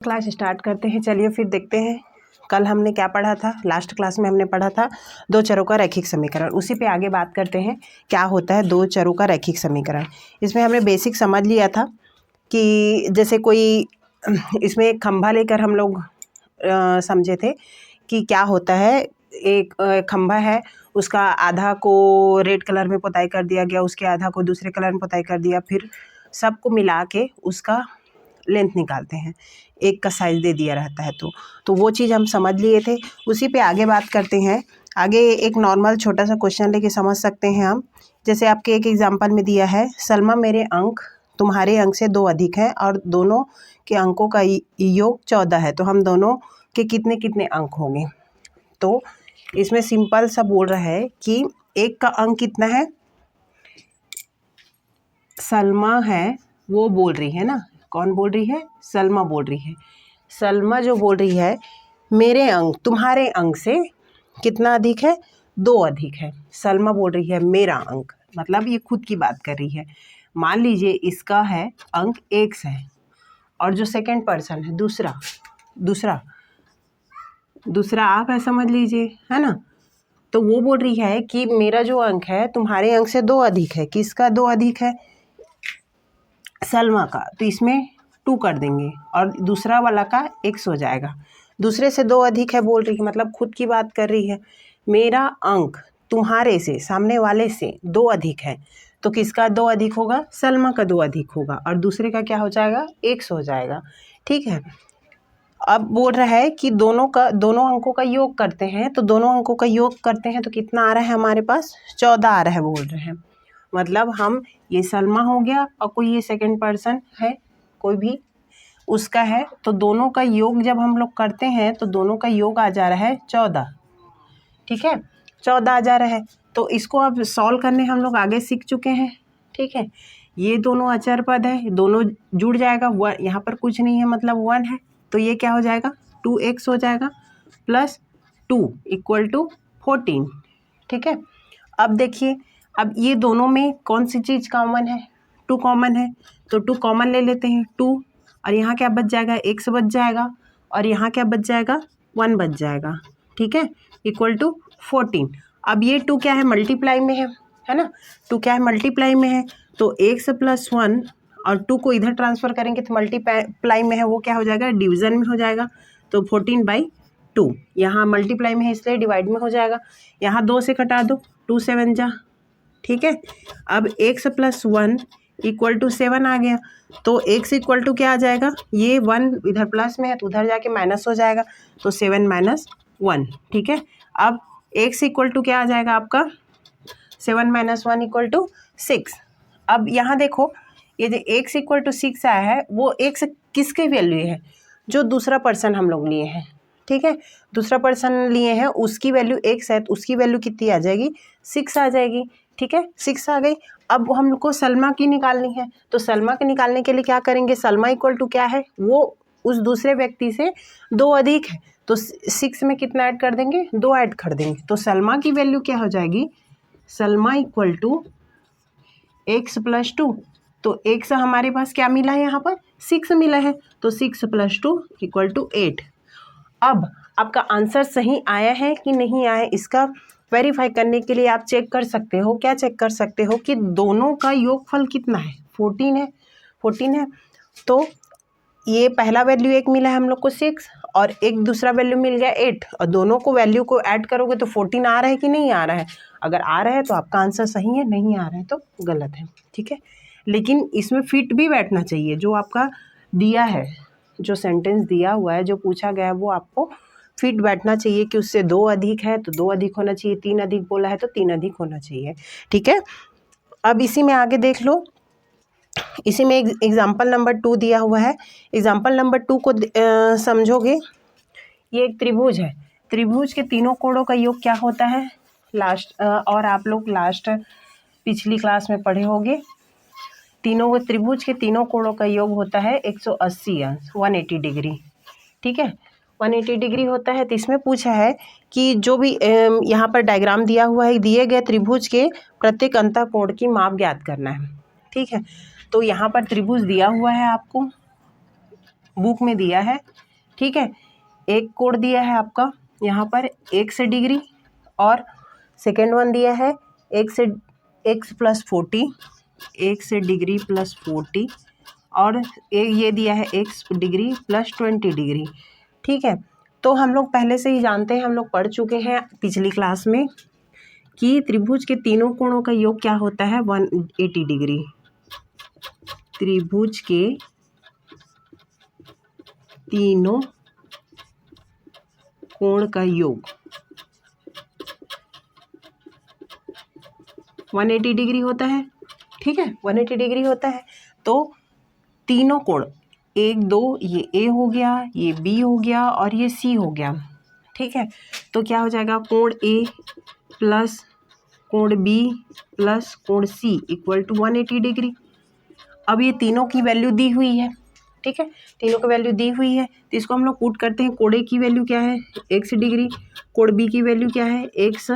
Class start करते हैं। चलिए फिर देखते हैं कल हमने क्या पढ़ा था। लास्ट क्लास में हमने पढ़ा था दो चरों का रैखिक समीकरण। उसी पे आगे बात करते हैं क्या होता है दो चरों का रैखिक समीकरण। इसमें हमने बेसिक समझ लिया था कि जैसे कोई इसमें एक खंभा लेकर हम लोग समझे थे कि क्या होता है। एक खंभा है, उसका आधा को रेड कलर में पोताई कर दिया गया, उसके आधा को दूसरे कलर में पोताई कर दिया, फिर सबको मिला के उसका लेंथ निकालते हैं, एक का साइज दे दिया रहता है। तो वो चीज़ हम समझ लिए थे। उसी पे आगे बात करते हैं। आगे एक नॉर्मल छोटा सा क्वेश्चन लेके समझ सकते हैं हम। जैसे आपके एक एग्जांपल में दिया है, सलमा मेरे अंक तुम्हारे अंक से 2 अधिक है और दोनों के अंकों का योग 14 है, तो हम दोनों के कितने कितने अंक होंगे। तो इसमें सिंपल सा बोल रहा है कि एक का अंक कितना है, सलमा है वो बोल रही है ना। कौन बोल रही है? सलमा बोल रही है। सलमा जो बोल रही है मेरे अंक तुम्हारे अंक से कितना अधिक है, 2 अधिक है। सलमा बोल रही है मेरा अंक, मतलब ये खुद की बात कर रही है। मान लीजिए इसका है अंक x है और जो सेकंड पर्सन है दूसरा आप है समझ लीजिए, है ना। तो वो बोल रही है कि मेरा जो अंक है तुम्हारे अंक से 2 अधिक है। किसका 2 अधिक है? सलमा का। तो इसमें 2 कर देंगे और दूसरा वाला का x हो जाएगा। दूसरे से 2 अधिक है बोल रही है, मतलब खुद की बात कर रही है। मेरा अंक तुम्हारे से, सामने वाले से 2 अधिक है, तो किसका 2 अधिक होगा? सलमा का 2 अधिक होगा और दूसरे का क्या हो जाएगा? x हो जाएगा। ठीक है। अब बोल रहा है कि दोनों अंकों का योग करते हैं, तो दोनों अंकों का योग करते हैं तो कितना आ रहा है हमारे पास? 14 आ रहा है बोल रहे हैं। मतलब हम, ये सलमा हो गया और कोई ये सेकंड पर्सन है कोई भी उसका है, तो दोनों का योग जब हम लोग करते हैं तो दोनों का योग आ जा रहा है 14। ठीक है, 14 आ जा रहा है। तो इसको अब सॉल्व करने हम लोग आगे सीख चुके हैं। ठीक है, ये दोनों अचर पद है, दोनों जुड़ जाएगा। यहाँ पर कुछ नहीं है, मतलब 1 है, तो ये क्या हो जाएगा? 2x हो जाएगा प्लस 2 इक्वल टू 14। ठीक है। अब देखिए, अब ये दोनों में कौन सी चीज़ कॉमन है? 2 कॉमन है, तो 2 कॉमन ले लेते हैं। 2 और यहाँ क्या बच जाएगा? x बच जाएगा और यहाँ क्या बच जाएगा? 1 बच जाएगा। ठीक है, इक्वल टू 14। अब ये 2 क्या है? मल्टीप्लाई में है ना। 2 क्या है? मल्टीप्लाई में है, तो x प्लस 1 और 2 को इधर ट्रांसफ़र करेंगे तो मल्टीप्लाई में है, वो क्या हो जाएगा? डिवीज़न में हो जाएगा। तो 14/2 यहाँ मल्टीप्लाई में है इसलिए डिवाइड में हो जाएगा। यहाँ 2 से कटा दो, 2 7 जा। ठीक है, अब x प्लस 1 इक्वल टू 7 आ गया, तो x इक्वल टू क्या आ जाएगा? ये 1 इधर प्लस में है तो उधर जाके माइनस हो जाएगा, तो 7 माइनस 1। ठीक है, अब x इक्वल टू क्या आ जाएगा आपका? 7 माइनस 1 इक्वल टू 6। अब यहाँ देखो, ये जो x इक्वल टू 6 आया है वो x किसकी वैल्यू है? जो दूसरा पर्सन हम लोग लिए हैं। ठीक है, दूसरा पर्सन लिए हैं उसकी वैल्यू x है, तो उसकी वैल्यू कितनी आ जाएगी? 6 आ जाएगी। ठीक है, 6 आ गई। अब हम लोग को सलमा की निकालनी है, तो सलमा के निकालने के लिए क्या करेंगे? सलमा इक्वल टू क्या है? वो उस दूसरे व्यक्ति से 2 अधिक है, तो 6 में कितना ऐड कर देंगे? 2 ऐड कर देंगे। तो सलमा की वैल्यू क्या हो जाएगी? सलमा इक्वल टू x प्लस 2। तो x हमारे पास क्या मिला है? यहाँ पर 6 मिला है, तो 6 प्लस 2 इक्वल टू 8। अब आपका आंसर सही आया है कि नहीं आया, इसका वेरीफाई करने के लिए आप चेक कर सकते हो। क्या चेक कर सकते हो? कि दोनों का योगफल कितना है? 14 है। 14 है, तो ये पहला वैल्यू एक मिला है हम लोग को 6 और एक दूसरा वैल्यू मिल गया 8, और दोनों को वैल्यू को ऐड करोगे तो 14 आ रहा है कि नहीं आ रहा है? अगर आ रहा है तो आपका आंसर सही है, नहीं आ रहा है तो गलत है। ठीक है, लेकिन इसमें फिट भी बैठना चाहिए। जो आपका दिया है, जो सेंटेंस दिया हुआ है, जो पूछा गया है, वो आपको फिट बैठना चाहिए कि उससे 2 अधिक है तो 2 अधिक होना चाहिए, 3 अधिक बोला है तो 3 अधिक होना चाहिए। ठीक है, अब इसी में आगे देख लो। इसी में एग्जाम्पल नंबर 2 दिया हुआ है। एग्जाम्पल नंबर 2 को समझोगे। ये एक त्रिभुज है। त्रिभुज के तीनों कोणों का योग क्या होता है? और आप लोग पिछली क्लास में पढ़े होंगे। त्रिभुज के तीनों कोणों का योग होता है 180 अंश, 180 डिग्री। ठीक है, 180 डिग्री होता है। तो इसमें पूछा है कि जो भी यहाँ पर डायग्राम दिया हुआ है, दिए गए त्रिभुज के प्रत्येक अंतःकोण की माप ज्ञात करना है। ठीक है, तो यहाँ पर त्रिभुज दिया हुआ है आपको, बुक में दिया है, ठीक है। एक कोड दिया है आपका यहाँ पर x डिग्री, और सेकेंड वन दिया है x + 40, x डिग्री + 40, और ये दिया है x डिग्री + 20 डिग्री, ठीक है। तो हम लोग पहले से ही जानते हैं, हम लोग पढ़ चुके हैं पिछली क्लास में कि त्रिभुज के तीनों कोणों का योग क्या होता है, 180 डिग्री। त्रिभुज के तीनों कोण का योग 180 डिग्री होता है, ठीक है, 180 डिग्री होता है। तो तीनों कोण 1 2, ये ए हो गया, ये बी हो गया, और ये सी हो गया, ठीक है। तो क्या हो जाएगा, कोण ए प्लस कोण बी प्लस कोण सी इक्वल टू 180 डिग्री। अब ये तीनों की वैल्यू दी हुई है, ठीक है, तीनों की वैल्यू दी हुई है, तो इसको हम लोग पुट करते हैं। कोण ए की वैल्यू क्या है, x डिग्री, कोण बी की वैल्यू क्या है, x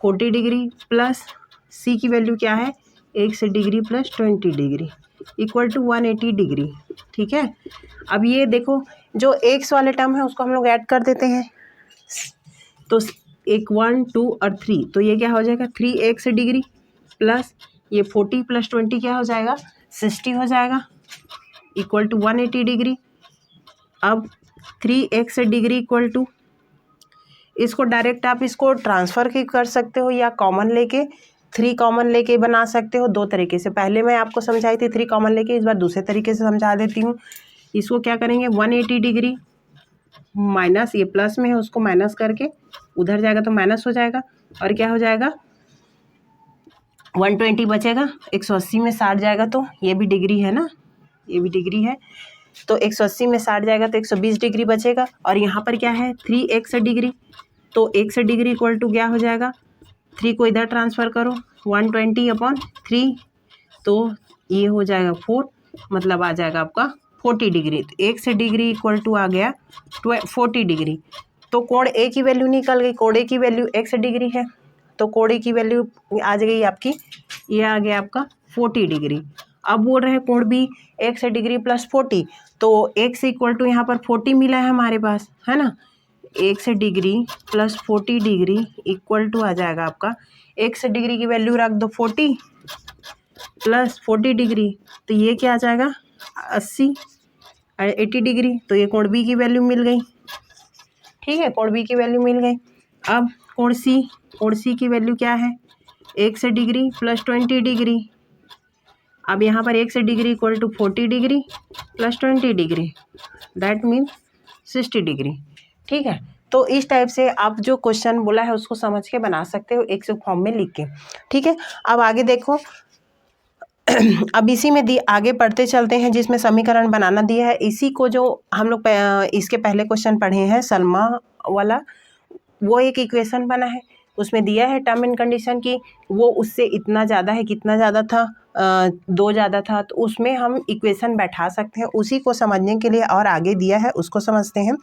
40 डिग्री, प्लस सी की वैल्यू क्या है, x degree + 20 degree equal to 180 degree, ठीक है। अब ये देखो, जो x वाले टर्म है उसको हम लोग ऐड कर देते हैं, तो 1 2 और 3, तो ये क्या हो जाएगा, 3x डिग्री प्लस ये 40 + 20 क्या हो जाएगा, 60 हो जाएगा, इक्वल टू 180 डिग्री। अब 3x डिग्री इक्वल टू, इसको डायरेक्ट आप इसको ट्रांसफ़र कर सकते हो या कॉमन लेके 3 कॉमन लेके बना सकते हो, दो तरीके से। पहले मैं आपको समझाई थी 3 कॉमन लेके, इस बार दूसरे तरीके से समझा देती हूँ। इसको क्या करेंगे, 180 डिग्री माइनस, ये प्लस में है उसको माइनस करके उधर जाएगा तो माइनस हो जाएगा, और क्या हो जाएगा, 120 बचेगा, 180 में 60 जाएगा, तो ये भी डिग्री है ना, ये भी डिग्री है, तो 180 में 60 जाएगा तो 120 डिग्री बचेगा। और यहाँ पर क्या है, 3x डिग्री, तो x डिग्री इक्वल टू क्या हो जाएगा, 3 को इधर ट्रांसफ़र करो, 120/3, तो ये हो जाएगा 4, मतलब आ जाएगा आपका 40 डिग्री। तो x डिग्री इक्वल टू आ गया 40 डिग्री। तो कोण ए की वैल्यू निकल गई, कोण ए की वैल्यू x डिग्री है, तो कोण ए की वैल्यू आ गई आपकी, ये आ गया आपका 40 डिग्री। अब बोल रहे हैं कोण बी x डिग्री + 40, तो x इक्वल टू यहाँ पर 40 मिला है हमारे पास, है ना, x degree + 40 degree equal to आ जाएगा आपका, x डिग्री की वैल्यू रख दो 40 + 40 डिग्री, तो ये क्या आ जाएगा 80 डिग्री, तो ये कोण बी की वैल्यू मिल गई, ठीक है, कोण बी की वैल्यू मिल गई। अब कोण सी की वैल्यू क्या है, x डिग्री + 20 डिग्री। अब यहाँ पर x degree equal to 40 degree + 20 degree, that means 60 degree, ठीक है। तो इस टाइप से आप जो क्वेश्चन बोला है उसको समझ के बना सकते हो एक फॉर्म में लिख के, ठीक है। अब आगे देखो, अब इसी में आगे पढ़ते चलते हैं, जिसमें समीकरण बनाना दिया है। इसी को जो हम लोग इसके पहले क्वेश्चन पढ़े हैं सलमा वाला, वो एक इक्वेशन बना है, उसमें दिया है टर्म एंड कंडीशन की वो उससे इतना ज़्यादा है, कितना ज़्यादा था, 2 ज़्यादा था, तो उसमें हम इक्वेशन बैठा सकते हैं। उसी को समझने के लिए और आगे दिया है उसको समझते हैं।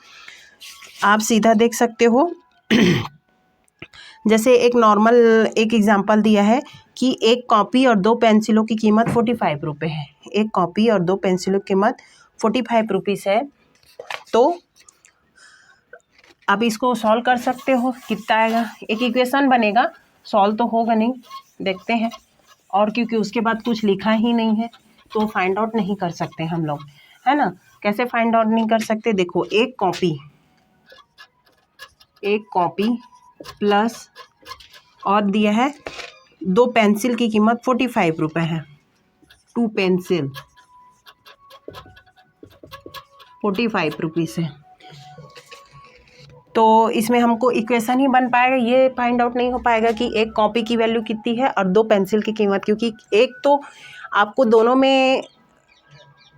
आप सीधा देख सकते हो जैसे एक नॉर्मल एक एग्जांपल दिया है कि एक कॉपी और 2 पेंसिलों की कीमत 45 रुपये है। एक कॉपी और 2 पेंसिलों की कीमत 45 रुपीज़ है। तो आप इसको सॉल्व कर सकते हो, कितना आएगा, एक इक्वेशन बनेगा, सॉल्व तो होगा नहीं, देखते हैं। और क्योंकि उसके बाद कुछ लिखा ही नहीं है तो फाइंड आउट नहीं कर सकते हम लोग, है ना। कैसे फाइंड आउट नहीं कर सकते, देखो एक कॉपी प्लस और दिया है 2 पेंसिल की कीमत 45 रुपये है, 2 पेंसिल 45 रुपीज़ है। तो इसमें हमको इक्वेशन ही बन पाएगा, ये फाइंड आउट नहीं हो पाएगा कि एक कॉपी की वैल्यू कितनी है और 2 पेंसिल की कीमत, क्योंकि एक तो आपको दोनों में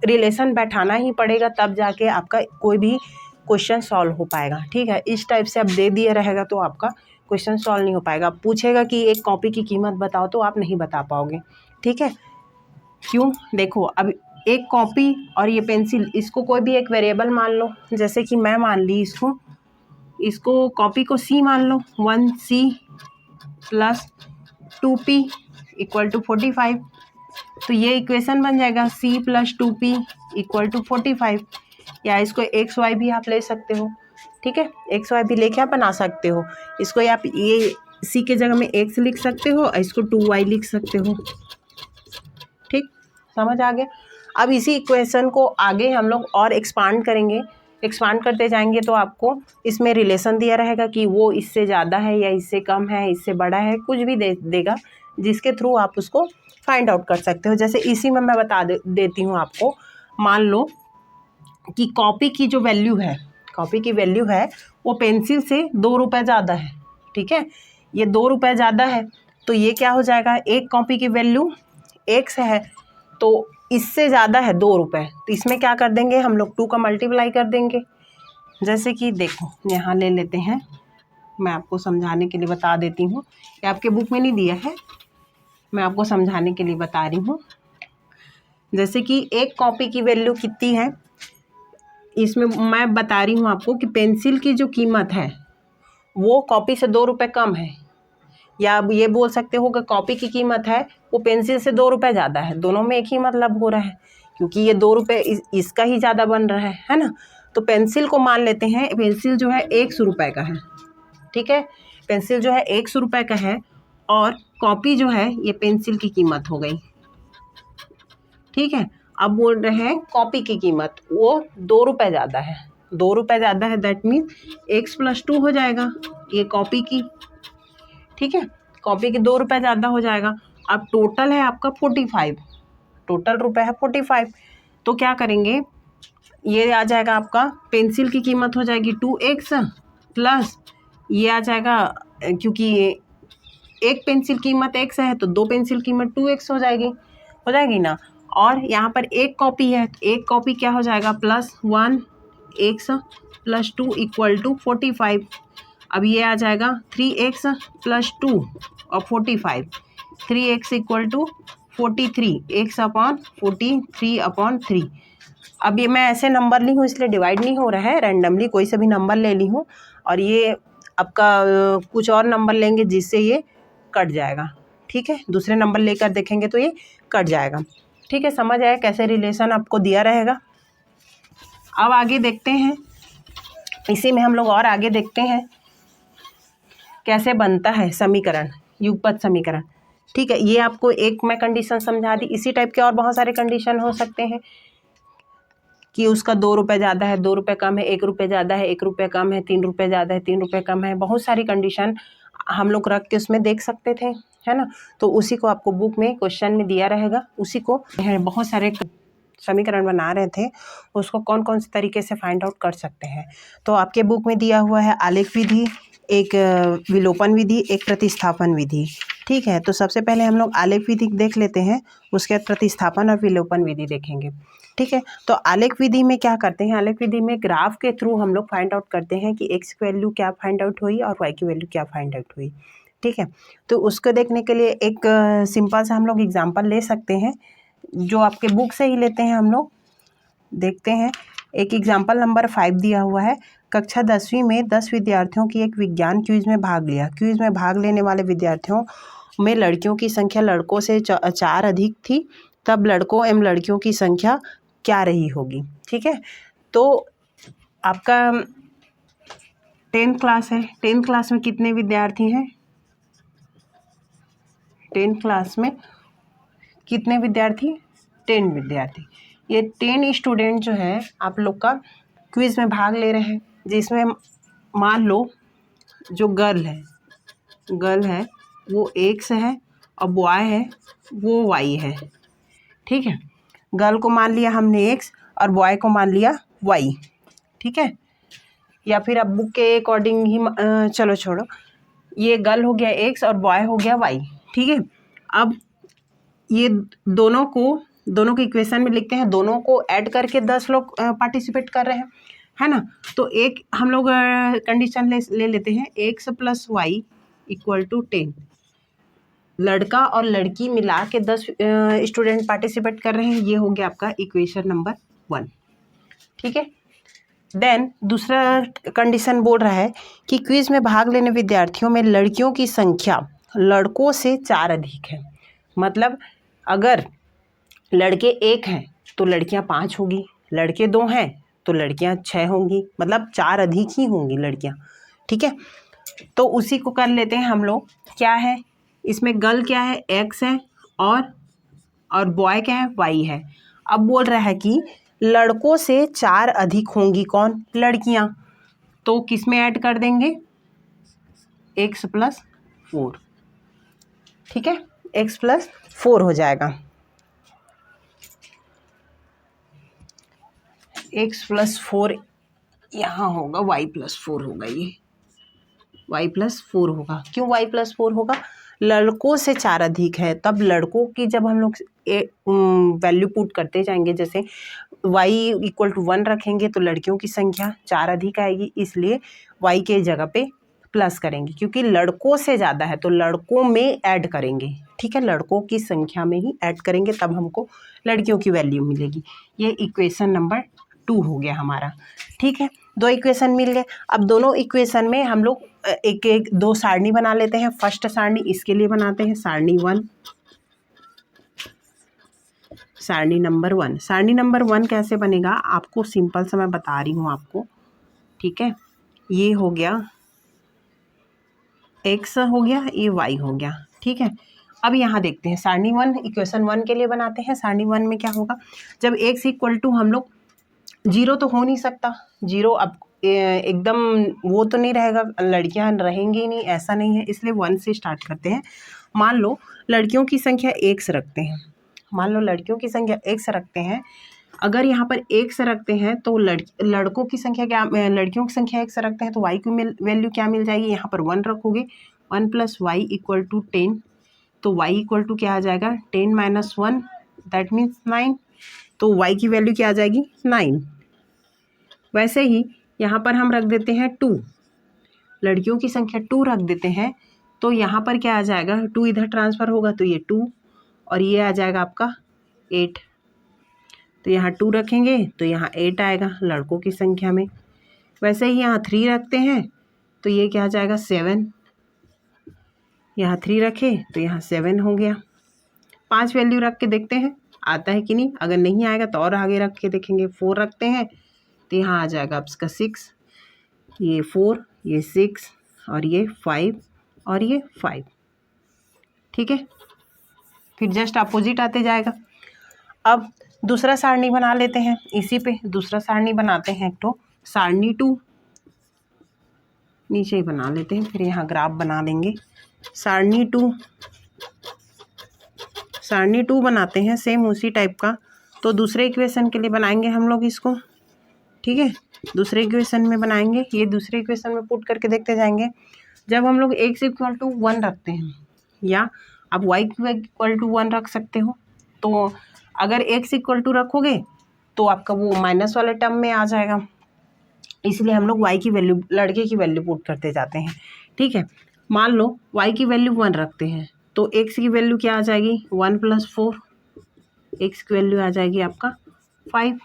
रिलेशन बैठाना ही पड़ेगा, तब जाके आपका कोई भी क्वेश्चन सॉल्व हो पाएगा, ठीक है। इस टाइप से अब दे दिया रहेगा तो आपका क्वेश्चन सॉल्व नहीं हो पाएगा। पूछेगा कि एक कॉपी की कीमत बताओ तो आप नहीं बता पाओगे, ठीक है। क्यों, देखो अब एक कॉपी और ये पेंसिल, इसको कोई भी एक वेरिएबल मान लो, जैसे कि मैं मान ली इसको कॉपी को C मान लो, 1C + 2P = 45, तो ये इक्वेशन बन जाएगा c + 2p = 45, या इसको एक्स वाई भी आप ले सकते हो, ठीक है, एक्स वाई भी लेके आप बना सकते हो। इसको आप ये c के जगह में x लिख सकते हो और इसको 2y लिख सकते हो, ठीक, समझ आ गया। अब इसी इक्वेशन को आगे हम लोग और एक्सपांड करेंगे, एक्सपांड करते जाएंगे तो आपको इसमें रिलेशन दिया रहेगा कि वो इससे ज़्यादा है या इससे कम है, इससे बड़ा है, कुछ भी देगा जिसके थ्रू आप उसको फाइंड आउट कर सकते हो। जैसे इसी में मैं बता देती हूँ आपको। मान लो कि कॉपी की जो वैल्यू है, कॉपी की वैल्यू है वो पेंसिल से 2 रुपये ज़्यादा है, ठीक है, ये 2 रुपये ज़्यादा है, तो ये क्या हो जाएगा, एक कॉपी की वैल्यू x है तो इससे ज़्यादा है 2 रुपये, तो इसमें क्या कर देंगे हम लोग 2 का मल्टीप्लाई कर देंगे। जैसे कि देखो यहाँ ले लेते हैं, मैं आपको समझाने के लिए बता देती हूँ, ये आपके बुक में नहीं दिया है, मैं आपको समझाने के लिए बता रही हूँ। जैसे कि एक कॉपी की वैल्यू कितनी है, इसमें मैं बता रही हूँ आपको कि पेंसिल की जो कीमत है वो कॉपी से 2 रुपये कम है, या अब ये बोल सकते हो कि कॉपी की कीमत है वो पेंसिल से 2 रुपये ज़्यादा है। दोनों में एक ही मतलब हो रहा है, क्योंकि ये 2 रुपये इसका ही ज़्यादा बन रहा है ना। तो पेंसिल को मान लेते हैं, पेंसिल जो है 100 रुपये का है, ठीक है, पेंसिल जो है 100 रुपये का है, और कॉपी जो है ये पेंसिल की कीमत हो गई, ठीक है। अब बोल रहे हैं कॉपी की कीमत वो 2 रुपये ज़्यादा है, 2 रुपये ज़्यादा है, दैट मीन x + 2 हो जाएगा ये कॉपी की, ठीक है, कॉपी के 2 रुपये ज़्यादा हो जाएगा। अब टोटल है आपका 45, टोटल रुपये है 45, तो क्या करेंगे, ये आ जाएगा आपका पेंसिल की कीमत हो जाएगी 2x प्लस ये आ जाएगा, क्योंकि एक पेंसिल कीमत x है तो 2 पेंसिल कीमत 2x हो जाएगी ना। और यहाँ पर एक कॉपी है तो एक कॉपी क्या हो जाएगा, +1x + 2 = 45। अब ये आ जाएगा 3x + 2 और 45, 3x = 43, x/43/3। अब ये मैं ऐसे नंबर ली हूँ इसलिए डिवाइड नहीं हो रहा है, रैंडमली कोई से भी नंबर ले ली हूँ, और ये आपका कुछ और नंबर लेंगे जिससे ये कट जाएगा, ठीक है, दूसरे नंबर लेकर देखेंगे तो ये कट जाएगा, ठीक है, समझ आया कैसे रिलेशन आपको दिया रहेगा। अब आगे देखते हैं, इसी में हम लोग और आगे देखते हैं कैसे बनता है समीकरण, युगपत समीकरण, ठीक है। ये आपको एक मैं कंडीशन समझा दी, इसी टाइप के और बहुत सारे कंडीशन हो सकते हैं कि उसका 2 रुपये ज़्यादा है, 2 रुपये कम है, 1 रुपये ज़्यादा है, 1 रुपये कम है, 3 रुपये ज़्यादा है, 3 रुपये कम है, बहुत सारी कंडीशन हम लोग रख के उसमें देख सकते थे, है ना। तो उसी को आपको बुक में क्वेश्चन में दिया रहेगा, उसी को बहुत सारे समीकरण बना रहे थे, उसको कौन कौन से तरीके से फाइंड आउट कर सकते हैं। तो आपके बुक में दिया हुआ है आलेख विधि, एक विलोपन विधि, एक प्रतिस्थापन विधि, ठीक है। तो सबसे पहले हम लोग आलेख विधि देख लेते हैं, उसके बाद प्रतिस्थापन और विलोपन विधि देखेंगे, ठीक है। तो आलेख विधि में क्या करते हैं, आलेख विधि में ग्राफ के थ्रू हम लोग फाइंड आउट करते हैं कि x की वैल्यू क्या फाइंड आउट हुई और y की वैल्यू क्या फाइंड आउट हुई, ठीक है। तो उसको देखने के लिए एक सिंपल सा हम लोग एग्जाम्पल ले सकते हैं, जो आपके बुक से ही लेते हैं हम लोग, देखते हैं। एक एग्जाम्पल नंबर 5 दिया हुआ है, कक्षा 10वीं में 10 विद्यार्थियों की एक विज्ञान क्विज में भाग लिया। क्विज में भाग लेने वाले विद्यार्थियों में लड़कियों की संख्या लड़कों से 4 अधिक थी, तब लड़कों एवं लड़कियों की संख्या क्या रही होगी, ठीक है। तो आपका 10th क्लास है, 10th क्लास में कितने विद्यार्थी हैं, 10th क्लास में कितने विद्यार्थी, 10 विद्यार्थी। ये 10 स्टूडेंट जो है आप लोग का क्विज में भाग ले रहे हैं, जिसमें मान लो जो गर्ल है वो x है और बॉय है वो y है, ठीक है। गर्ल को मान लिया हमने x और बॉय को मान लिया y, ठीक है, या फिर अब बुक के अकॉर्डिंग ही चलो छोड़ो, ये गर्ल हो गया x और बॉय हो गया y, ठीक है। अब ये दोनों को इक्वेशन में लिखते हैं, दोनों को ऐड करके 10 लोग पार्टिसिपेट कर रहे हैं, है ना। तो एक हम लोग कंडीशन ले लेते हैं, x + y = 10, लड़का और लड़की मिला के 10 स्टूडेंट पार्टिसिपेट कर रहे हैं, ये हो गया आपका इक्वेशन नंबर 1, ठीक है। देन दूसरा कंडीशन बोल रहा है कि क्विज में भाग लेने विद्यार्थियों में लड़कियों की संख्या लड़कों से 4 अधिक है। मतलब अगर लड़के 1 हैं तो लड़कियां 5 होगी, लड़के 2 हैं तो लड़कियां 6 होंगी, मतलब 4 अधिक ही होंगी लड़कियां। ठीक है, तो उसी को कर लेते हैं हम लोग। क्या है इसमें, गर्ल क्या है, X है, और बॉय क्या है, Y है। अब बोल रहा है कि लड़कों से 4 अधिक होंगी कौन, लड़कियां। तो किस में ऐड कर देंगे, X + 4। ठीक है, X + 4 हो जाएगा, X + 4 यहाँ होगा, Y + 4 होगा, ये Y + 4 होगा। क्यों Y + 4 होगा, लड़कों से 4 अधिक है, तब लड़कों की जब हम लोग वैल्यू पुट करते जाएंगे, जैसे y = 1 रखेंगे तो लड़कियों की संख्या 4 अधिक आएगी, इसलिए y के जगह पे प्लस करेंगे, क्योंकि लड़कों से ज़्यादा है तो लड़कों में ऐड करेंगे। ठीक है, लड़कों की संख्या में ही ऐड करेंगे, तब हमको लड़कियों की वैल्यू मिलेगी। ये इक्वेशन नंबर 2 हो गया हमारा। ठीक है, 2 इक्वेशन मिल गए। अब दोनों इक्वेशन में हम लोग एक एक 2 सारणी बना लेते हैं। फर्स्ट सारणी इसके लिए बनाते हैं, सारणी 1, सारणी नंबर 1। सारणी नंबर 1 कैसे बनेगा, आपको सिंपल सा मैं बता रही हूँ आपको। ठीक है, ये हो गया x हो गया, ये y हो गया। ठीक है, अब यहाँ देखते हैं सारणी 1 इक्वेशन 1 के लिए बनाते हैं। सारणी 1 में क्या होगा, जब x = हम लोग 0 तो हो नहीं सकता, 0 अब एकदम वो तो नहीं रहेगा, लड़कियां रहेंगी ही नहीं, ऐसा नहीं है, इसलिए 1 से स्टार्ट करते हैं। मान लो लड़कियों की संख्या x रखते हैं, मान लो लड़कियों की संख्या x रखते हैं। अगर यहाँ पर x रखते हैं तो लड़कों की संख्या क्या, लड़कियों की संख्या x रखते हैं तो y की वैल्यू क्या मिल जाएगी, यहाँ पर 1 रखोगे, 1 + y = 10, तो y = क्या आ जाएगा, 10 - 1 दैट मीन्स 9, तो y की वैल्यू क्या आ जाएगी, 9। वैसे ही यहाँ पर हम रख देते हैं 2, लड़कियों की संख्या 2 रख देते हैं, तो यहाँ पर क्या आ जाएगा, 2 इधर ट्रांसफ़र होगा तो ये 2, और ये आ जाएगा आपका 8, तो यहाँ 2 रखेंगे तो यहाँ 8 आएगा लड़कों की संख्या में। वैसे ही यहाँ 3 रखते हैं तो ये क्या आ जाएगा, 7, यहाँ 3 रखे तो यहाँ 7 हो गया। 5 वैल्यू रख के देखते हैं आता है कि नहीं, अगर नहीं आएगा तो और आगे रख के देखेंगे। 4 रखते हैं तो यहाँ आ जाएगा आपका 6, ये 4, ये 6, और ये 5, और ये 5। ठीक है, फिर जस्ट अपोजिट आते जाएगा। अब दूसरा सारणी बना लेते हैं, इसी पे दूसरा सारणी बनाते हैं, तो सारणी 2 नीचे ही बना लेते हैं, फिर यहाँ ग्राफ बना देंगे। सारणी 2 बनाते हैं सेम उसी टाइप का, तो दूसरे इक्वेशन के लिए बनाएंगे हम लोग इसको। ठीक है, दूसरे इक्वेशन में बनाएंगे, ये दूसरे इक्वेशन में पुट करके देखते जाएंगे। जब हम लोग x = 1 रखते हैं, या आप y = 1 रख सकते हो, तो अगर x = रखोगे तो आपका वो माइनस वाले टर्म में आ जाएगा, इसलिए हम लोग y की वैल्यू, लड़के की वैल्यू पुट करते जाते हैं। ठीक है, मान लो y की वैल्यू 1 रखते हैं तो x की वैल्यू क्या आ जाएगी, 1 + 4, x की वैल्यू आ जाएगी आपका 5,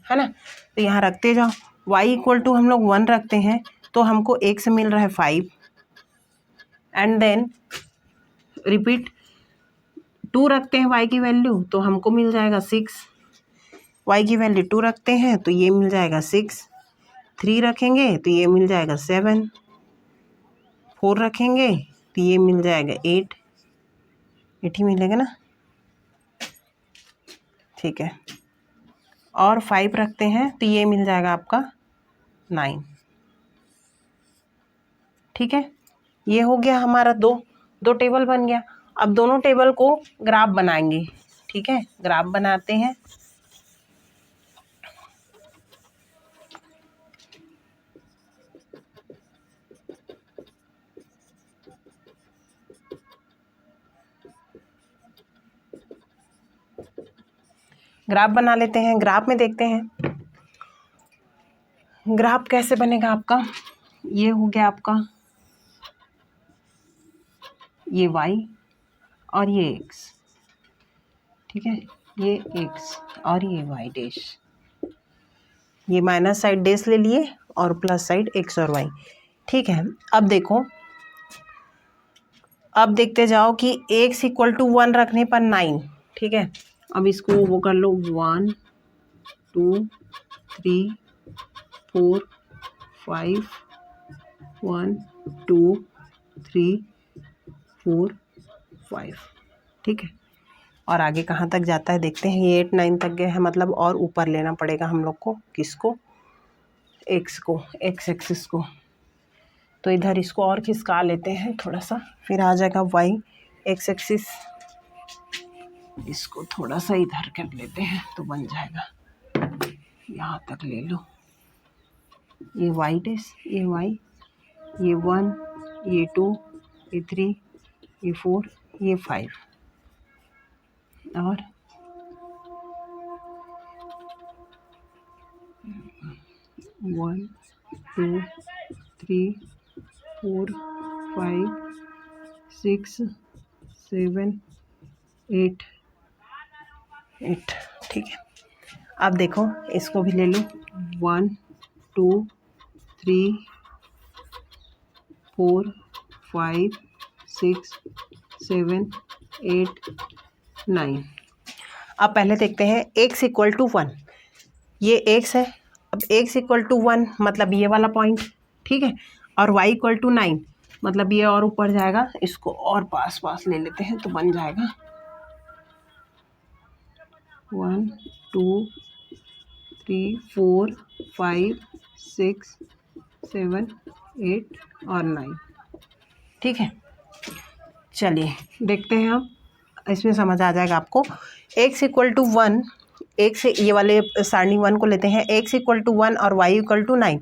है ना। तो यहाँ रखते जाओ, y = हम लोग 1 रखते हैं तो हमको x मिल रहा है 5, एंड देन रिपीट 2 रखते हैं y की वैल्यू तो हमको मिल जाएगा 6, y की वैल्यू 2 रखते हैं तो ये मिल जाएगा 6, 3 रखेंगे तो ये मिल जाएगा 7, 4 रखेंगे तो ये मिल जाएगा 8 ही मिलेगा ना। ठीक है, और 5 रखते हैं तो ये मिल जाएगा आपका 9। ठीक है, ये हो गया हमारा दो टेबल बन गया। अब दोनों टेबल को ग्राफ बनाएंगे। ठीक है, ग्राफ बनाते हैं। ग्राफ बना लेते हैं, ग्राफ में देखते हैं ग्राफ कैसे बनेगा आपका। ये हो गया आपका ये y और ये x। ठीक है, ये x और ये y डैश, ये माइनस साइड डैश ले लिए और प्लस साइड x और y। ठीक है, अब देखो, अब देखते जाओ कि x = 1 रखने पर 9। ठीक है, अब इसको वो कर लो 1 2 3 4 5 1 2 3 4 5, ठीक है। और आगे कहाँ तक जाता है देखते हैं। ये 8 9 तक गए हैं, मतलब और ऊपर लेना पड़ेगा हम लोग को। किसको? एक्स को, एक्स एक्सिस को। तो इधर इसको और खिसका लेते हैं थोड़ा सा, फिर आ जाएगा वाई एक्स एक्सिस। इसको थोड़ा सा इधर कर लेते हैं तो बन जाएगा। यहाँ तक ले लो, ये वाई डैश, ये वाई, ये 1, ये 2, ये 3, ये 4, ये 5 और 1 2 3 4 5 6 7 8 8, ठीक है। अब देखो इसको भी ले लो 1 2 3 4 5 6 7 8 9। अब पहले देखते हैं x इक्वल टू 1, ये x है। अब x इक्वल टू 1 मतलब ये वाला पॉइंट, ठीक है। और y इक्वल टू 9 मतलब ये और ऊपर जाएगा। इसको और पास पास ले लेते हैं तो बन जाएगा 1 2 3 4 5 6 7 8 और 9, ठीक है। चलिए देखते हैं, अब इसमें समझ आ जाएगा आपको। x इक्वल टू 1, एक से ये वाले सारणी 1 को लेते हैं। x इक्वल टू 1 और y इक्वल टू 9,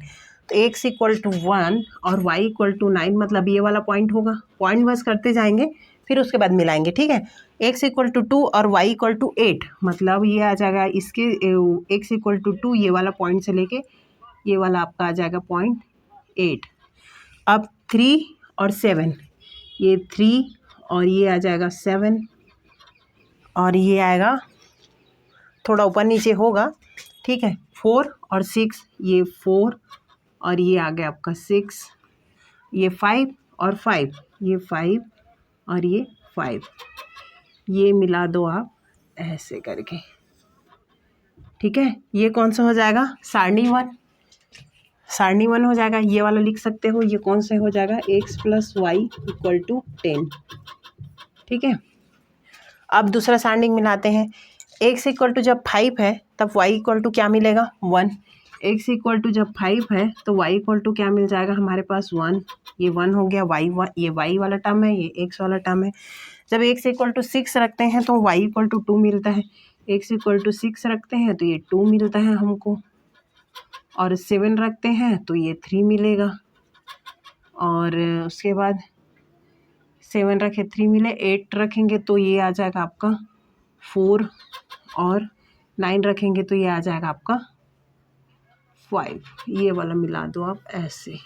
तो x इक्वल टू 1 और y इक्वल टू 9 मतलब ये वाला पॉइंट होगा। पॉइंट बस करते जाएंगे, फिर उसके बाद मिलाएंगे, ठीक है। x इक्वल टू 2 और y इक्वल टू 8 मतलब ये आ जाएगा इसके x इक्वल टू 2 ये वाला पॉइंट से लेके ये वाला आपका आ जाएगा पॉइंट 8। अब 3 और 7, ये 3 और ये आ जाएगा 7 और ये आएगा थोड़ा ऊपर नीचे होगा, ठीक है। 4 और 6, ये 4 और ये आ गया आपका 6, ये 5 और 5, ये 5 और ये 5, ये मिला दो आप ऐसे करके, ठीक है। ये कौन सा हो जाएगा? सारणी 1, सारणी 1 हो जाएगा। ये वाला लिख सकते हो, ये कौन सा हो जाएगा? x plus Y equal to 10, ठीक है। अब दूसरा सारणी मिलाते हैं। x इक्वल टू जब 5 है तब y इक्वल टू क्या मिलेगा? 1। x इक्वल टू जब 5 है तो y इक्वल टू क्या मिल जाएगा हमारे पास? 1। ये 1 हो गया, y ये y वाला टर्म है, ये x वाला टर्म है। जब x इक्वल टू 6 रखते हैं तो y इक्वल टू 2 मिलता है। x इक्वल टू 6 रखते हैं तो ये 2 मिलता है हमको, और 7 रखते हैं तो ये 3 मिलेगा, और उसके बाद 7 रखे 3 मिले, 8 रखेंगे तो ये आ जाएगा आपका 4, और 9 रखेंगे तो ये आ जाएगा आपका 5। ये वाला मिला दो आप ऐसे,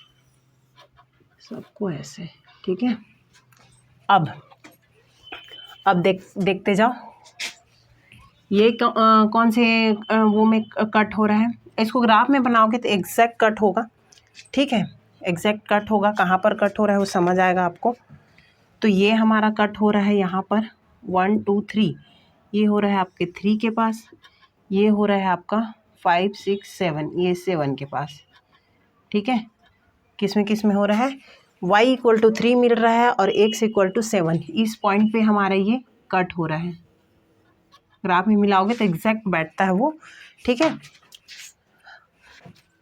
सबको ऐसे, ठीक है। अब देखते जाओ ये कौन से वो में कट हो रहा है। इसको ग्राफ में बनाओगे तो एग्जैक्ट कट होगा, ठीक है। एग्जैक्ट कट होगा, कहाँ पर कट हो रहा है वो समझ आएगा आपको। तो ये हमारा कट हो रहा है यहाँ पर 1 2 3, ये हो रहा है आपके 3 के पास, ये हो रहा है आपका 5 6 7, ये 7 के पास, ठीक है। किस में हो रहा है? y इक्वल टू 3 मिल रहा है और x इक्वल टू 7, इस पॉइंट पे हमारा ये कट हो रहा है। ग्राफ में मिलाओगे तो एग्जैक्ट बैठता है वो, ठीक है।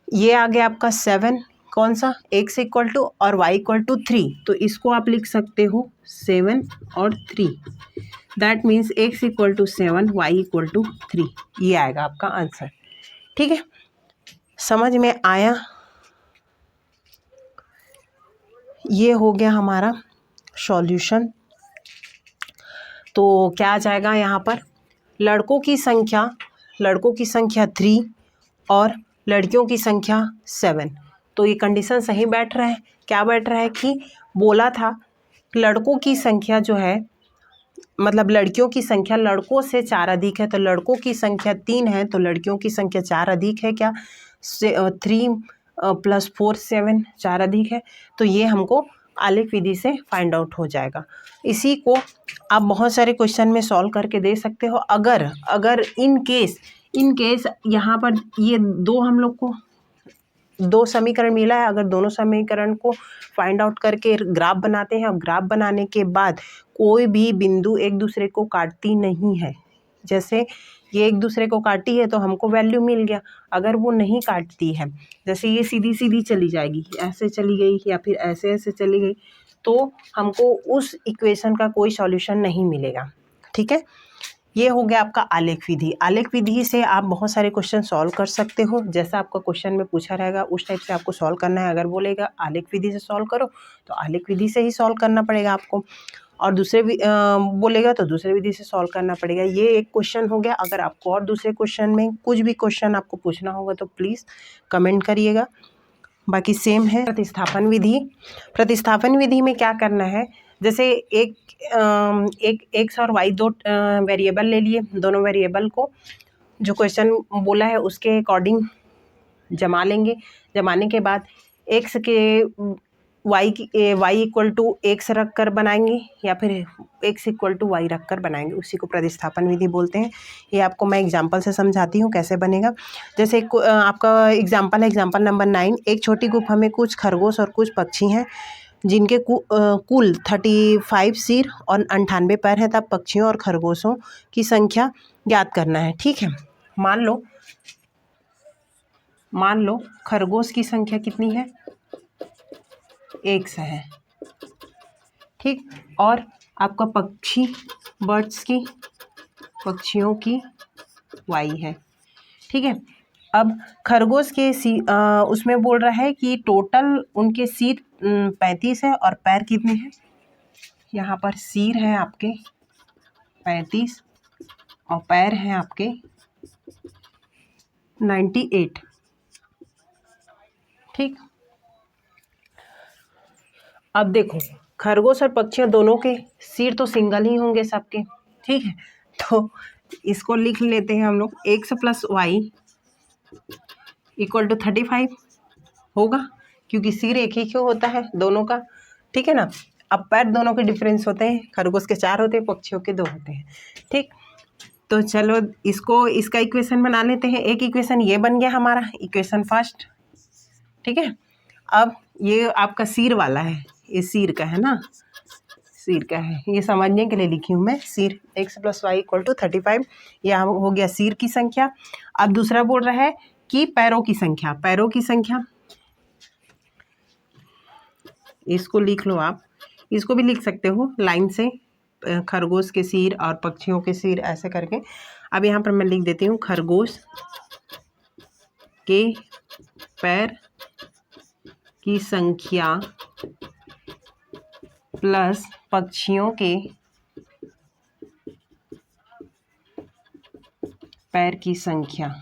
ये आ गया आपका 7, कौन सा? x इक्वल टू और y इक्वल टू 3, तो इसको आप लिख सकते हो 7 और 3। That means x equal to 7, y equal to 3, ये आएगा आपका आंसर, ठीक है। समझ में आया? ये हो गया हमारा सॉल्यूशन। तो क्या आ जाएगा यहाँ पर? लड़कों की संख्या 3 और लड़कियों की संख्या 7। तो ये कंडीशन सही बैठ रहा है। क्या बैठ रहा है कि बोला था लड़कों की संख्या जो है, मतलब लड़कियों की संख्या लड़कों से 4 अधिक है, तो लड़कों की संख्या 3 है तो लड़कियों की संख्या 4 अधिक है। क्या 3 + 4 7 4 अधिक है, तो ये हमको आलेख विधि से फाइंड आउट हो जाएगा। इसी को आप बहुत सारे क्वेश्चन में सॉल्व करके दे सकते हो। अगर इन केस यहाँ पर ये दो हम लोग को दो समीकरण मिला है, अगर दोनों समीकरण को फाइंड आउट करके ग्राफ बनाते हैं और ग्राफ बनाने के बाद कोई भी बिंदु एक दूसरे को काटती नहीं है, जैसे ये एक दूसरे को काटी है तो हमको वैल्यू मिल गया। अगर वो नहीं काटती है, जैसे ये सीधी सीधी चली जाएगी, ऐसे चली गई या फिर ऐसे ऐसे चली गई, तो हमको उस इक्वेशन का कोई सॉल्यूशन नहीं मिलेगा। ठीक है, ये हो गया आपका आलेख विधि। आलेख विधि से आप बहुत सारे क्वेश्चन सॉल्व कर सकते हो। जैसा आपका क्वेश्चन में पूछा रहेगा उस टाइप से आपको सॉल्व करना है। अगर बोलेगा आलेख विधि से सॉल्व करो तो आलेख विधि से ही सॉल्व करना पड़ेगा आपको, और दूसरे बोलेगा तो दूसरे विधि से सॉल्व करना पड़ेगा। ये एक क्वेश्चन हो गया। अगर आपको और दूसरे क्वेश्चन में कुछ भी क्वेश्चन आपको पूछना होगा तो प्लीज़ कमेंट करिएगा। बाकी सेम है प्रतिस्थापन विधि। प्रतिस्थापन विधि में क्या करना है, जैसे एक एक्स और वाई दो वेरिएबल ले लिए, दोनों वेरिएबल को जो क्वेश्चन बोला है उसके अकॉर्डिंग जमा लेंगे। जमाने के बाद एक्स के वाई इक्वल टू एक्स रख कर बनाएंगे या फिर एक्स इक्वल टू वाई रख कर बनाएंगे, उसी को प्रतिस्थापन विधि बोलते हैं। ये आपको मैं एग्जांपल से समझाती हूँ कैसे बनेगा। जैसे आपका एग्जांपल है एग्जांपल नंबर 9। एक छोटी गुफा में कुछ खरगोश और कुछ पक्षी हैं जिनके कुल 35 सिर और 98 पैर हैं, तब पक्षियों और खरगोशों की संख्या ज्ञात करना है। ठीक है, मान लो खरगोश की संख्या कितनी है, एक्स है। ठीक, और आपका पक्षियों की वाई है। ठीक है, अब खरगोश के उसमें बोल रहा है कि टोटल उनके सिर 35 है और पैर कितने हैं। यहाँ पर सिर है आपके 35 और पैर हैं आपके 98। ठीक, अब देखो खरगोश और पक्षियों दोनों के सिर तो सिंगल ही होंगे सबके। ठीक है, तो इसको लिख लेते हैं हम लोग, X plus Y equal to 35 होगा, क्योंकि सिर एक ही क्यों होता है दोनों का। ठीक है ना, अब पैर दोनों के डिफरेंस होते हैं, खरगोश के 4 होते हैं, पक्षियों के 2 होते हैं। ठीक, तो चलो इसका इक्वेशन बना लेते हैं। एक इक्वेशन ये बन गया हमारा, इक्वेशन फर्स्ट। ठीक है, अब ये आपका सिर वाला है, ये सिर का है ना, सिर का है, ये समझने के लिए लिखी हूँ मैं। सिर x plus Y equal to 35, यह हो गया सिर की संख्या। अब दूसरा बोल रहा है कि पैरों की संख्या इसको लिख लो आप, इसको भी लिख सकते हो लाइन से, खरगोश के सिर और पक्षियों के सिर ऐसे करके। अब यहाँ पर मैं लिख देती हूँ खरगोश के पैर की संख्या प्लस पक्षियों के पैर की संख्या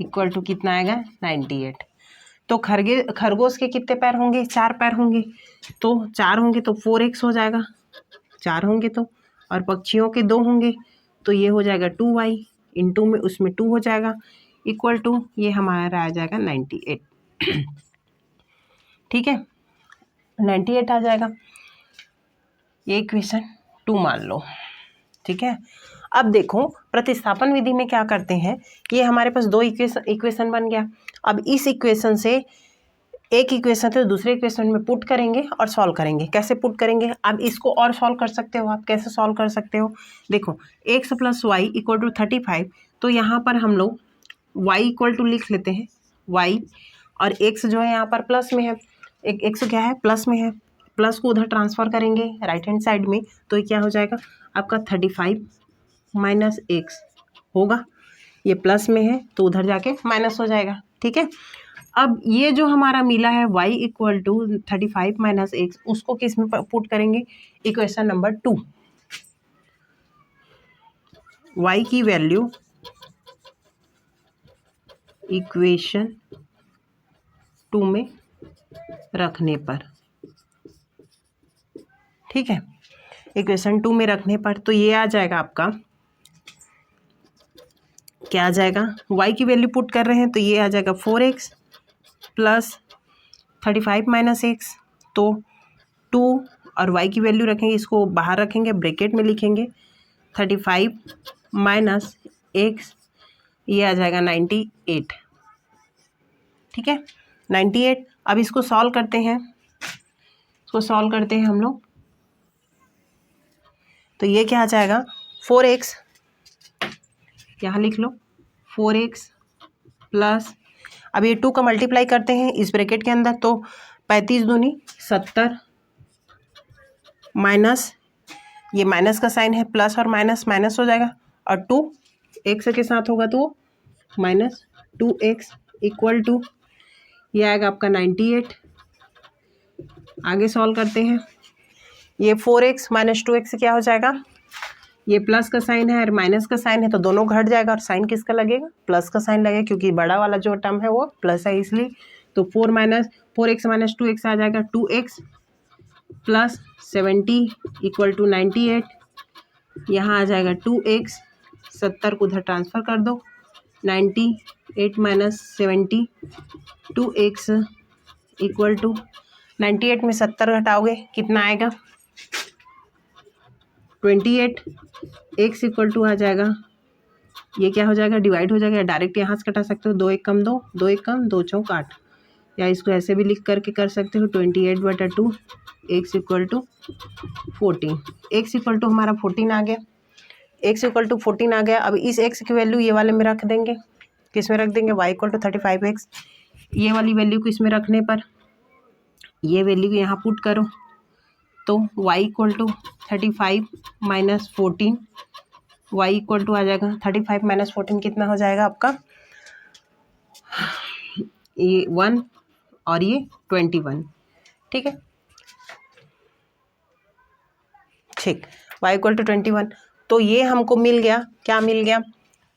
इक्वल टू कितना आएगा, 98। तो खरगोश के कितने पैर होंगे, 4 पैर होंगे, तो 4 होंगे तो 4x हो जाएगा, 4 होंगे तो, और पक्षियों के 2 होंगे तो ये हो जाएगा 2y, इंटू में उसमें 2 हो जाएगा, इक्वल टू ये हमारा आ जाएगा 98। ठीक है, 98 आ जाएगा, ये इक्वेशन 2 मान लो। ठीक है, अब देखो प्रतिस्थापन विधि में क्या करते हैं, ये हमारे पास 2 इक्वेशन बन गया। अब इस इक्वेशन से एक इक्वेशन से दूसरे इक्वेशन में पुट करेंगे और सॉल्व करेंगे। कैसे पुट करेंगे, अब इसको और सॉल्व कर सकते हो आप। कैसे सॉल्व कर सकते हो, देखो x plus Y equal to 35, तो यहाँ पर हम लोग वाई इक्वल टू लिख लेते हैं वाई, और एक्स जो है यहाँ पर प्लस में है, एक एक्स क्या है प्लस में है, प्लस को उधर ट्रांसफ़र करेंगे राइट हैंड साइड में, तो ये क्या हो जाएगा आपका 35 माइनस एक्स होगा, ये प्लस में है तो उधर जाके माइनस हो जाएगा। ठीक है, अब ये जो हमारा मिला है y equal to 35 minus x, उसको किस में पुट करेंगे, इक्वेशन नंबर 2। y की वैल्यू इक्वेशन 2 में रखने पर, ठीक है, इक्वेशन 2 में रखने पर तो ये आ जाएगा आपका, क्या आ जाएगा, y की वैल्यू पुट कर रहे हैं तो ये आ जाएगा 4x प्लस 35 माइनस एक्स तो 2 और y की वैल्यू रखेंगे, इसको बाहर रखेंगे, ब्रैकेट में लिखेंगे 35 माइनस x, ये आ जाएगा 98। ठीक है, 98। अब इसको सॉल्व करते हैं, हम लोग, तो ये क्या आ जाएगा 4x, यहाँ लिख लो 4x प्लस, अब ये 2 का मल्टीप्लाई करते हैं इस ब्रैकेट के अंदर, तो 35 दूनी 70 माइनस, ये माइनस का साइन है, प्लस और माइनस माइनस हो जाएगा, और 2 x के साथ होगा तो माइनस 2x इक्वल टू, ये आएगा आपका 98। आगे सॉल्व करते हैं, ये 4x माइनस 2x क्या हो जाएगा, ये प्लस का साइन है और माइनस का साइन है तो दोनों घट जाएगा, और साइन किसका लगेगा, प्लस का साइन लगेगा, क्योंकि बड़ा वाला जो टर्म है वो प्लस है इसलिए। तो 4x माइनस 2x आ जाएगा 2x प्लस 70 इक्वल टू 98, यहाँ आ जाएगा 2x, 70 को उधर ट्रांसफ़र कर दो, 98 माइनस 70 2x इक्वल टू 98 में 70 घटाओगे कितना आएगा 28, x इक्वल टू आ जाएगा, ये क्या हो जाएगा, डिवाइड हो जाएगा, डायरेक्ट यहाँ से कटा सकते हो, 2 1 कम 2, 2 1 कम 2 चौक 8, या इसको ऐसे भी लिख करके कर सकते हो 28/2, x equal to 14, x equal to हमारा 14 आ गया, x इक्वल टू 14 आ गया। अब इस x की वैल्यू ये वाले में रख देंगे, किस में रख देंगे, y इक्वल टू 35x, ये वाली वैल्यू को इसमें रखने पर ये वैल्यू यहाँ पुट करो, तो y equal to 35 minus 14, y equal to आ जाएगा 35 माइनस 14 कितना हो जाएगा आपका, ये 1 और ये 21। ठीक है, ठीक, y इक्वल टू 21। तो ये हमको मिल गया, क्या मिल गया,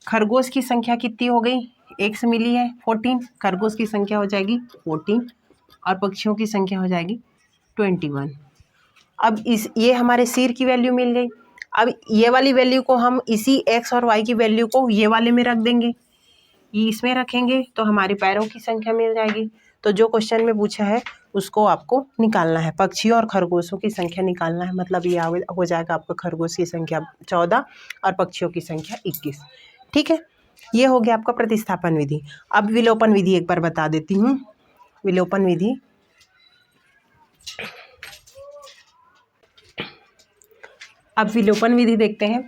खरगोश की संख्या कितनी हो गई, x मिली है 14, खरगोश की संख्या हो जाएगी 14 और पक्षियों की संख्या हो जाएगी 21। अब ये हमारे सिर की वैल्यू मिल गई। अब ये वाली वैल्यू को हम इसी x और y की वैल्यू को ये वाले में रख देंगे, ये इसमें रखेंगे तो हमारे पैरों की संख्या मिल जाएगी। तो जो क्वेश्चन में पूछा है उसको आपको निकालना है, पक्षियों और खरगोशों की संख्या निकालना है, मतलब ये हो जाएगा आपका खरगोश की संख्या 14 और पक्षियों की संख्या 21। ठीक है, ये हो गया आपका प्रतिस्थापन विधि। अब विलोपन विधि एक बार बता देती हूँ, विलोपन विधि, अब विलोपन विधि देखते हैं।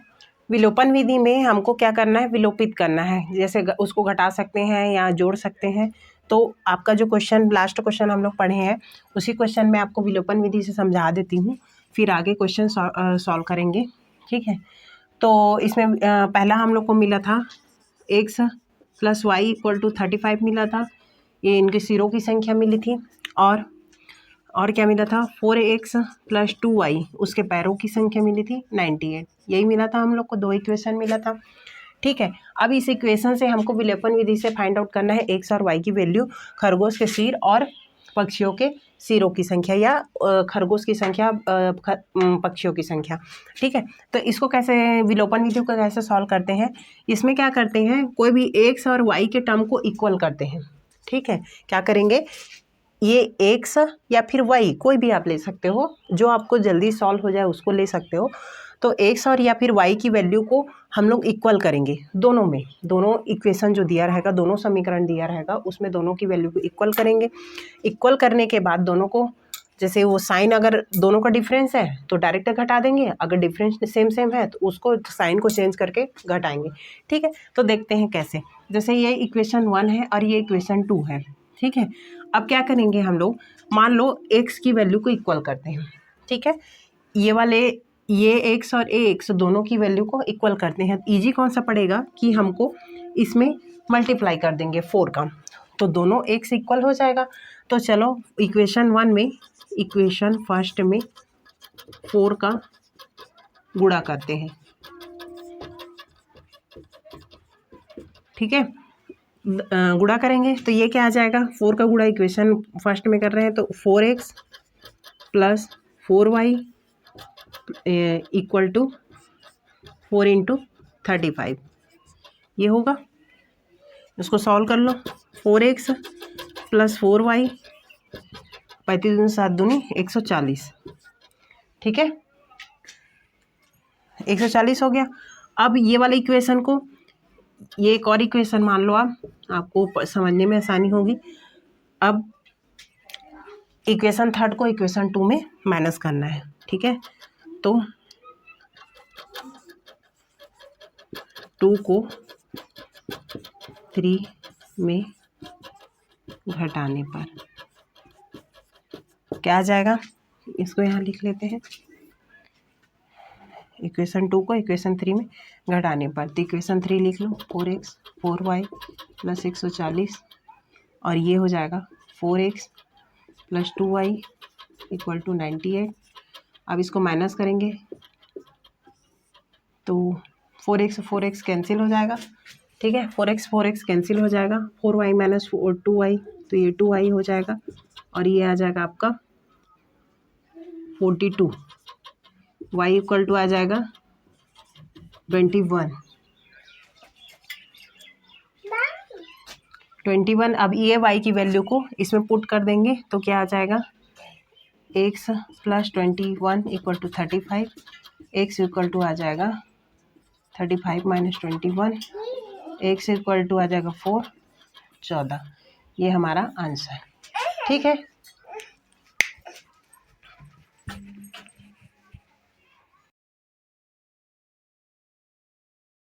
विलोपन विधि में हमको क्या करना है, विलोपित करना है, जैसे उसको घटा सकते हैं या जोड़ सकते हैं। तो आपका जो क्वेश्चन, लास्ट क्वेश्चन हम लोग पढ़े हैं, उसी क्वेश्चन में आपको विलोपन विधि से समझा देती हूँ, फिर आगे क्वेश्चन सॉल्व करेंगे। ठीक है, तो इसमें पहला हम लोग को मिला था x plus Y equal to 35 मिला था, ये इनके सिरों की संख्या मिली थी, और क्या मिला था 4x प्लस 2y, उसके पैरों की संख्या मिली थी 98, यही मिला था हम लोग को, 2 इक्वेशन मिला था। ठीक है, अब इस इक्वेशन से हमको विलोपन विधि से फाइंड आउट करना है x और y की वैल्यू, खरगोश के सिर और पक्षियों के सिरों की संख्या, या खरगोश की संख्या पक्षियों की संख्या। ठीक है, तो इसको कैसे, विलोपन विधि को कैसे सॉल्व करते हैं, इसमें क्या करते हैं, कोई भी x और y के टर्म को इक्वल करते हैं। ठीक है, क्या करेंगे, ये x या फिर y कोई भी आप ले सकते हो, जो आपको जल्दी सॉल्व हो जाए उसको ले सकते हो। तो x और या फिर y की वैल्यू को हम लोग इक्वल करेंगे, दोनों में, दोनों इक्वेशन जो दिया रहेगा, दोनों समीकरण दिया रहेगा, उसमें दोनों की वैल्यू को इक्वल करेंगे। इक्वल करने के बाद दोनों को, जैसे वो साइन अगर दोनों का डिफरेंस है तो डायरेक्ट घटा देंगे, अगर डिफरेंस सेम है तो उसको साइन को चेंज करके घटाएंगे। ठीक है, तो देखते हैं कैसे, जैसे ये इक्वेशन 1 है और ये इक्वेशन 2 है। ठीक है, अब क्या करेंगे हम लोग, मान लो x की वैल्यू को इक्वल करते हैं। ठीक है, ये वाले, ये x और x दोनों की वैल्यू को इक्वल करते हैं। इजी कौन सा पड़ेगा कि हमको इसमें मल्टीप्लाई कर देंगे 4 का, तो दोनों x इक्वल हो जाएगा। तो चलो इक्वेशन 1 में, इक्वेशन फर्स्ट में 4 का गुणा करते हैं। ठीक है, गुणा करेंगे तो ये क्या आ जाएगा, 4 का गुणा इक्वेशन फर्स्ट में कर रहे हैं, तो 4x plus 4y equal to 4 × 35, ये होगा। इसको सॉल्व कर लो, 4x प्लस 4y 35 दूनी 7 दूनी 140, ठीक है, 140 हो गया। अब ये वाले इक्वेशन को, ये एक और इक्वेशन मान लो आप, आपको समझने में आसानी होगी। अब इक्वेशन थर्ड को इक्वेशन 2 में माइनस करना है, ठीक है। तो 2 को 3 में घटाने पर क्या आ जाएगा, इसको यहाँ लिख लेते हैं। इक्वेशन 2 को इक्वेशन 3 में घटाने पर, तो इक्वेशन 3 लिख लो 4x 4y प्लस 140, और ये हो जाएगा 4x plus 2y equal to 98। अब इसको माइनस करेंगे तो 4x कैंसिल हो जाएगा, ठीक है, 4x कैंसिल हो जाएगा, 4y माइनस 2y, तो ये 2y हो जाएगा, और ये आ जाएगा आपका 42, y इक्वल टू आ जाएगा 21। अब ये y की वैल्यू को इसमें पुट कर देंगे तो क्या आ जाएगा, x plus 21 equal to 35, x equal to आ जाएगा 35 माइनस 21, x इक्वल टू आ जाएगा 4, 14। ये हमारा आंसर, ठीक है।